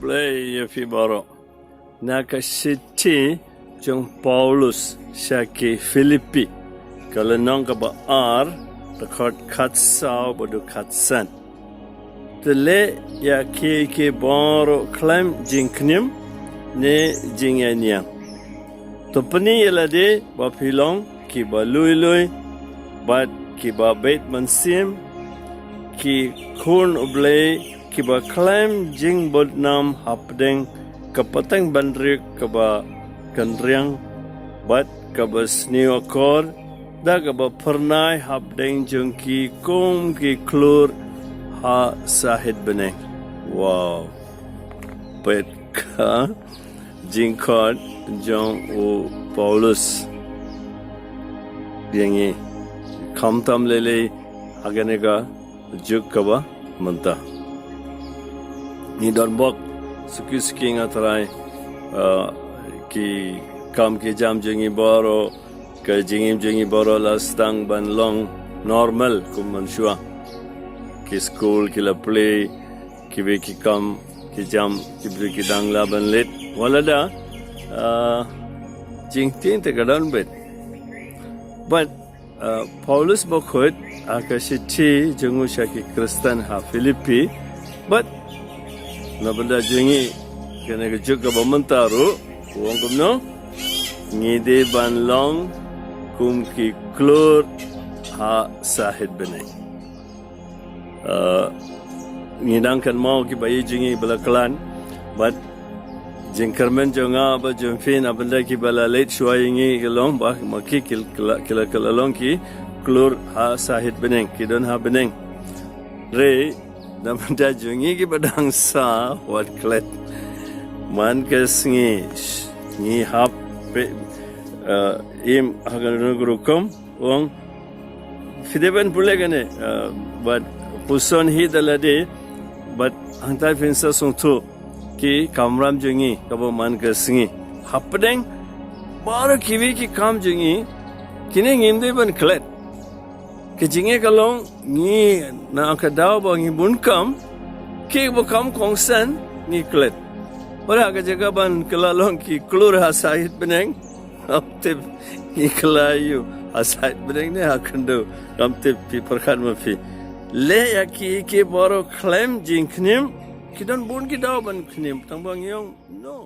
play fi baro. Nakasiti jong Paulus syaki Filipi. Kalau nong ka ba R, takot katsau bodo katsan. Tele ya ke baro klaim jingknim ne jinganyang. Topani yalade ba pilong ki ba lui bat ki ba bait mansim ki kun ublay ki ba klaim jing bodnam hapdeng kapatang bandrik kaba kanriang bat kaba sniwa kor da kaba pernai hapdeng jungki kum ki klur ha sahid beneng. Wow, bet ka jingkot jong u Paulus yangi kamtam lele aganega juk kaba manta ni donbok suki ngatarai ki kam ki jam jengi boro ke jengi boro lastang ban long normal kum mansua ki school ki la play ki be ki kam ki jam ki bri ki dangla ban let walada jing tin te gadan bet but Paulus bokut akasiti jengu syaki Kristen ha Filipi but nabenda jengi kena kejuk ke bamentaru uang kumno ngide ban long kum ki klur ha sahid beneng ngidangkan mau ki bayi jengi belaklan but jengkermen jonga ba jemfin abenda ki bala late shuayingi gelong ba maki kila long ki klur ha sahid beneng kidon ha beneng re namanda jongi ki badang sa wat klet man kesngi ni hap pe im hagan gurukom wong fideban pulegane but puson hi dalade but hantai finsa sungtu ki kamram jungi kabo man kesingi hapdeng baru kiwi ki kam jungi kini ngimde ban klet kejinge kalong ni na akadaw ba ngi bunkam ki bo kam kongsan ni klet ora ka jaga ban kelalong ki klur hasait beneng apte ni kelayu hasait beneng ne akando kamte pi perkhan mafi le yaki ki boro claim jingknim Kidan bun ki daw ban knim tambang yong no